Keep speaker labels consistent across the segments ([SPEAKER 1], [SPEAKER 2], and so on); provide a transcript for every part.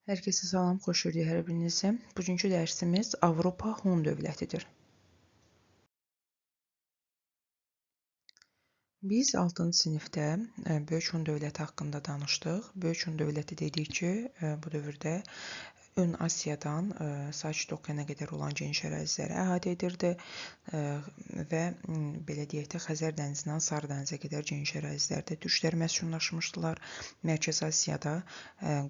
[SPEAKER 1] Hər kəsə salam, xoş gördük hər birinizi. Bugünkü dərsimiz Avropa Hun dövlətidir. Biz 6-cı sinifdə Böyük Hun dövləti haqqında danışdıq. Böyük Hun dövləti dedik ki, bu dövrdə Ön Asiyadan Sakit Okeana qədər olan geniş əraziləri əhatə edirdi və belə deyək də Xəzər dənizindən Sarı dənizə qədər geniş ərazilərdə türklər məskunlaşmışdılar. Mərkəzi Asiyada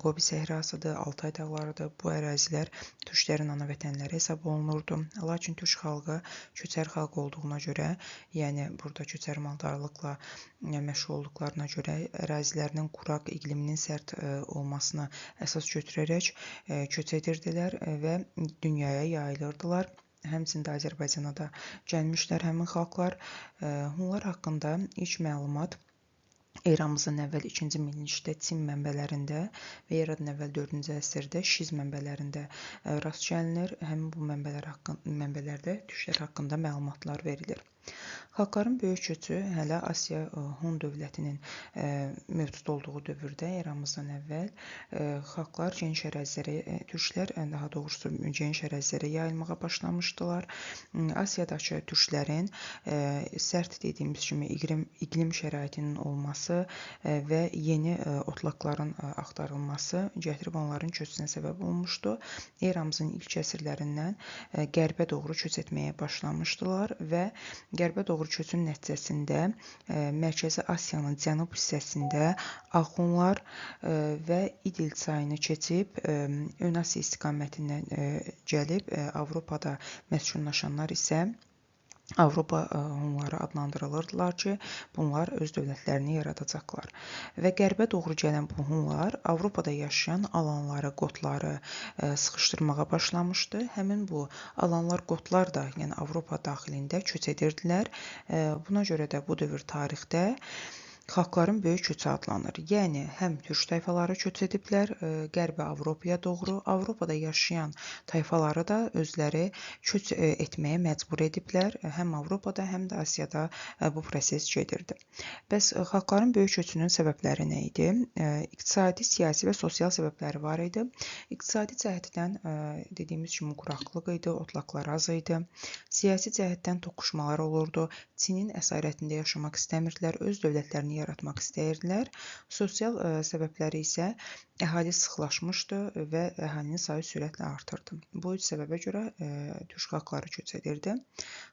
[SPEAKER 1] Qobi səhrasıdır, Altay dağlarıdır. Bu ərazilər türklərin ana vətənləri hesab olunurdu. Lakin türk xalqı köçər xalq olduğuna görə, yəni burada köçər maldarlıqla məşğul olduqlarına görə ərazilərinin quraq, iqliminin sərt olmasına əsas götürərək köç edirdilər və dünyaya yayılırdılar. Həmçində Azərbaycana da gəlmişlər həmin xalqlar. Hunlar haqqında ilk məlumat eramızdan əvvəl 2-ci minillikdə Çin mənbələrində və eradan əvvəl 4-cü əsrdə Şiz mənbələrində rast gəlinir. Həmin bu mənbələrdə türklər haqqında məlumatlar verilir. Xalqların böyük köçü hələ Asiya Hun dövlətinin mövcud olduğu dövrdə eramızdan əvvəl xalqlar geniş ərazilərə, türklər daha doğrusu geniş ərazilərə yayılmağa başlamışdılar. Asiyadakı türklərin sərt dediyimiz kimi iqlim şəraitinin olması və yeni otlaqların axtarılması gətirib onların köçünə səbəb olmuşdu. Eramızın ilk əsrlərindən qərbə doğru köç etməyə başlamışdılar və qərbə doğru köçün nəticəsində Mərkəzi Asiyanın cənub hissəsində Axunlar və İdil çayını keçib Ön Asiya istiqamətindən gəlib Avropada məskunlaşanlar isə Avropa Hunları adlandırılırdılar ki, bunlar öz dövlətlərini yaradacaqlar. Və qərbə doğru gələn bu Hunlar Avropada yaşayan alanları, qotları sıxışdırmağa başlamışdı. Həmin bu alanlar, qotlar da yəni Avropa daxilində köç edirdilər. Buna görə də bu dövr tarixdə xalqların böyük köçü adlanır. Yəni, həm türk tayfaları köç ediblər Qərbi Avropaya doğru, Avropada yaşayan tayfaları da özləri köç etməyə məcbur ediblər. Həm Avropada, həm də Asiyada bu proses gedirdi. Bəs xalqların böyük köçünün səbəbləri nə idi? İqtisadi, siyasi və sosial səbəbləri var idi. İqtisadi cəhətdən dediyimiz kimi quraqlıq idi, otlaqlar az idi. Siyasi cəhətdən toqquşmalar olurdu. Çinin əsarətində yaşamaq istəmirdilər, öz dövlətlərini yaratmaq istəyirdilər. Sosial səbəbləri isə əhali sıxlaşmışdı və əhalinin sayı sürətlə artırdı. Bu üç səbəbə görə türk xalqları köç edirdi.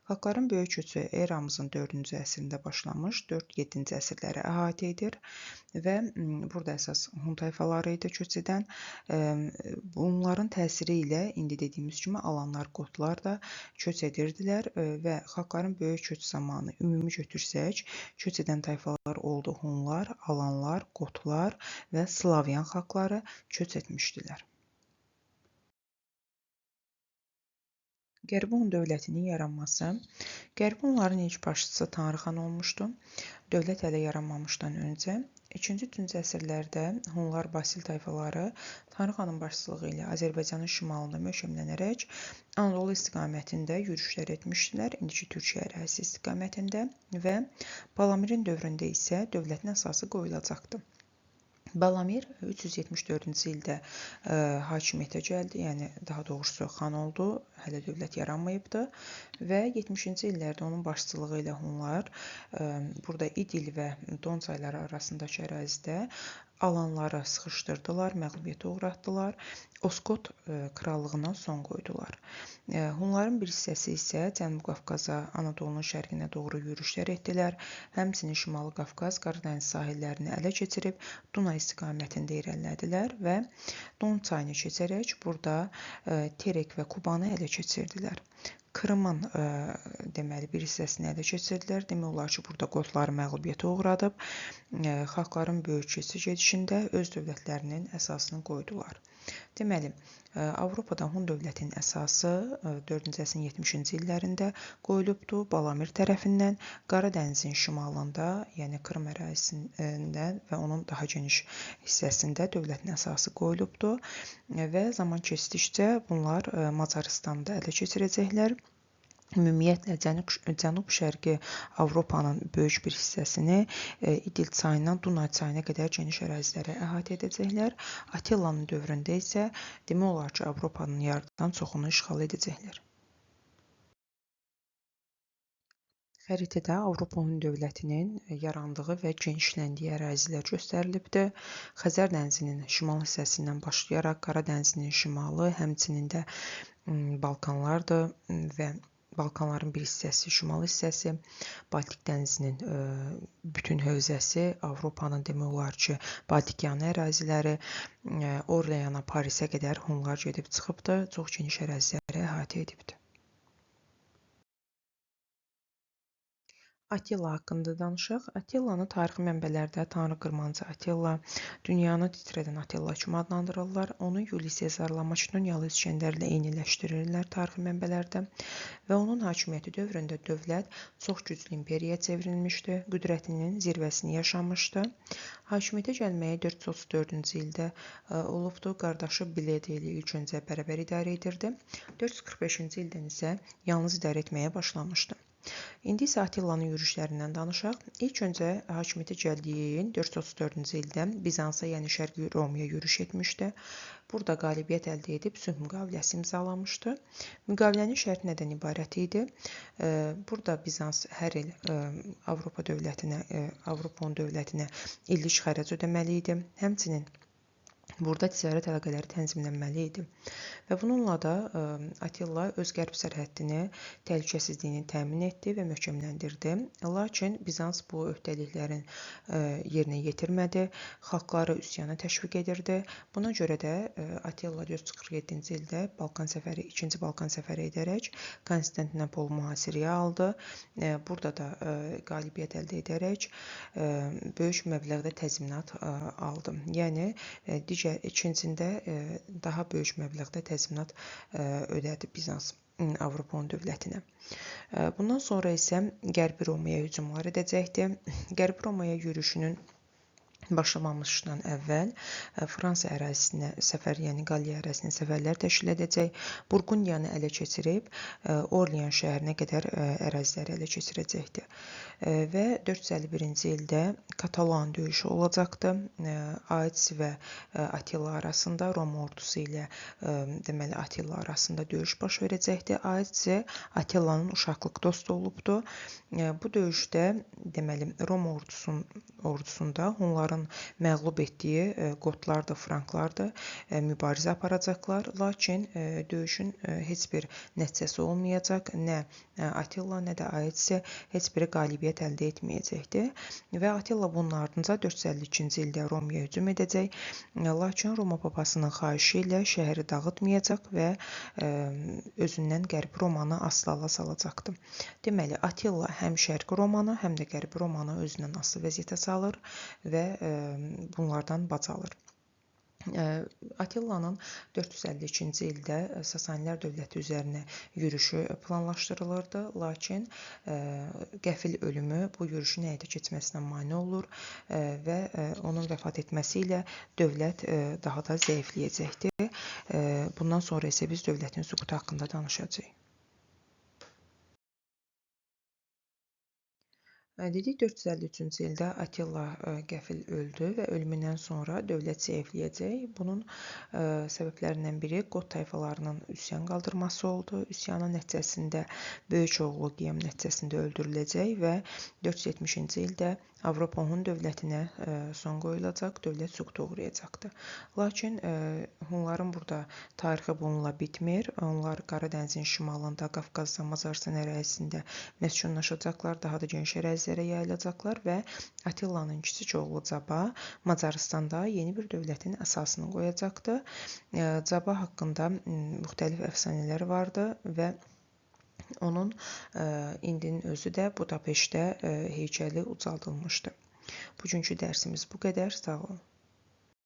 [SPEAKER 1] Xalqların böyük köçü eramızın 4-cü əsrində başlamış, 4-7-ci əsrləri əhatə edir və burada əsas Hun tayfaları idi köç edən. Bunların təsiri ilə indi dediyimiz kimi alanlar, qotlar da köç edirdilər və xalqların böyük köç zamanı ümumi götürsək, köç edən tayfalar oldu Hunlar, alanlar, qotlar və Slavyan xalqları köç etmişdilər. Qərbi Hun dövlətinin yaranması. Qərbi Hunların ilk başçısı Tanrı xan olmuşdu. Dövlət hələ yaranmamışdan öncə 2-3-cü əsrlərdə Hunlar Basil tayfaları Tanrı xanın başçılığı ilə Azərbaycanın şimalında möhkəmlənərək Anadolu istiqamətində yürüşlər etmişdilər, indiki Türkiyə ərazisi istiqamətində və Balamirin dövründə isə dövlətin əsası qoyulacaqdı. Balamir 374-cü ildə hakimiyyətə gəldi, yəni daha doğrusu xan oldu, hələ dövlət yaranmayıbdı və 70-ci illərdə onun başçılığı ilə Hunlar burada İdil və Don çayları arasındakı ərazidə alanları sıxışdırdılar, məğlubiyyətə uğratdılar, Oskot krallığına son qoydular. Hunların bir hissəsi isə Cənubi Qafqaza, Anadolunun şərqinə doğru yürüşlər etdilər. Həmçinin Şimali Qafqaz, Qaradəniz sahillərini ələ keçirib Dunay istiqamətində irəlilədilər və Don çayını keçərək burada Terek və Kubanı ələ keçirdilər. Krımın deməli bir hissəsini ələ keçirdilər. Demək olar ki, burada qotları məğlubiyyətə uğradıb, xalqların böyük keçid gedişində öz dövlətlərinin əsasını qoydular. Deməli, Avropada Hun dövlətinin əsası 4-cü əsrin 70-ci illərində qoyulubdu Balamir tərəfindən Qaradənizin şimalında, yəni Krım ərazisində və onun daha geniş hissəsində dövlətin əsası qoyulubdu və zaman keçdikcə bunlar Macarıstanı da ələ keçirəcəklər. Ümumiyyətlə Cənub-Şərqi Avropanın böyük bir hissəsini İdil çayından Dunay çayına qədər geniş əraziləri əhatə edəcəklər. Attilanın dövründə isə demək olar ki, Avropanın yarıdan çoxunu işğal edəcəklər. Xəritədə Avropa Hun dövlətinin yarandığı və genişləndiyi ərazilər göstərilibdir. Xəzər dənizinin şimal hissəsindən başlayaraq Qara dənizinin şimalı, həmçinin də Balkanlardır və Balkanların bir hissəsi, şimal hissəsi, Baltik dənizinin bütün hövzəsi, Avropanın demək olar ki, Baltikyanı əraziləri, Orleyana, Parisə qədər Hunlar gedib çıxıbdır, çox geniş əraziləri əhatə edibdir. Attila haqqında danışaq. Attilanı tarixi mənbələrdə Tanrı qırmancı Attila, dünyanı titrədən Attila kimi adlandırırlar. Onu Yuli Sezarla Makedoniyalı İskəndərlə eyniləşdirirlər tarixi mənbələrdə və onun hakimiyyəti dövründə dövlət çox güclü imperiyaya çevrilmişdi, qüdrətinin zirvəsini yaşamışdı. Hakimiyyətə gəlməyə 434-cü ildə olubdu. Qardaşı Biledi ilə ilk öncə bərabər idarə edirdi. 445-ci ildən isə yalnız idarə etməyə başlamışdı. İndi isə Attilanın yürüşlərindən danışaq. İlk öncə hakimiyyətə gəldiyi il 434-cü ildə Bizansa, yəni Şərqi Romaya yürüş etmişdi. Burada qalibiyyət əldə edib sülh müqaviləsi imzalamışdı. Müqavilənin şərti nədən ibarət idi? Burada Bizans hər il Avropa dövlətinə illik xərac ödəməli idi. Həmçinin burada ticarət əlaqələri tənzimlənməli idi. Və bununla da Attila öz qərb sərhəddini təhlükəsizliyini təmin etdi və möhkəmləndirdi. Lakin Bizans bu öhdəliklərin yerinə yetirmədi, xalqları üsyana təşviq edirdi. Buna görə də Attila 447-ci ildə ikinci Balkan səfəri edərək Konstantinopol mühasirəyə aldı. Burada da qalibiyyət əldə edərək böyük məbləğdə təzminat aldı. Yəni ikincində daha böyük məbləğdə təzminat ödədi Bizans Avropa dövlətinə. Bundan sonra isə Qərbi Romaya hücumlar edəcəkdi. Qərbi Romaya yürüşünün başlamamışdan əvvəl Fransa ərazisinə səfər, yəni Qaliya ərazisinə səfərlər təşkil edəcək. Burqundiyanı ələ keçirib Orlean şəhərinə qədər əraziləri ələ keçirəcəkdi. Və 451-ci ildə Katalan döyüşü olacaqdı. Aitsi və Attila arasında, Roma ordusu ilə deməli Attila arasında döyüş baş verəcəkdi. Aitsi Attilanın uşaqlıq dostu olubdu. Bu döyüşdə deməli Roma ordusunda Hunların məğlub etdiyi Qotlardır, Franklardır mübarizə aparacaqlar. Lakin döyüşün heç bir nəticəsi olmayacaq. Nə Attila, nə də Aitsi heç biri qalibiyyət əldə etməyəcəkdi. Və Attila bunun ardınca 452-ci ildə Romaya hücum edəcək. Lakin Roma papasının xahişi ilə şəhəri dağıtmayacaq və özündən Qərbi Romanı asılı salacaqdı. Deməli, Attila həm Şərqi Romanı, həm də Qərbi Romanı özündən asılı vəziyyətə salır və bunlardan bac alır. Attilanın 452-ci ildə Sasanilər dövləti üzərinə yürüşü planlaşdırılırdı, lakin qəfil ölümü bu yürüşün həyata keçməsinə mane olur və onun vəfat etməsi ilə dövlət daha da zəifləyəcəkdir. Bundan sonra isə biz dövlətin süqutu haqqında danışacağıq. Dedik 453-cü ildə Attila qəfil öldü və ölümündən sonra dövlət zəifləyəcək. Bunun səbəblərindən biri Qot tayfalarının üsyan qaldırması oldu. Üsyanın nəticəsində böyük oğlu qiyam nəticəsində öldürüləcək və 470-ci ildə Avropa Hun dövlətinə son qoyulacaq, dövlət süquta uğrayacaqdı. Lakin Hunların burada tarixi bununla bitmir. Onlar Qara dənizin şimalında, Qafqazda, Macaristan ərazisində məskunlaşacaqlar, daha da geniş ərazilərə yayılacaqlar və Attilanın kiçik oğlu Caba Macaristanda yeni bir dövlətin əsasını qoyacaqdı. Caba haqqında müxtəlif əfsanələr vardı və onun indinin özü də Budapeştdə heykəli ucaldılmışdı. Bugünkü dərsimiz bu qədər. Sağ olun.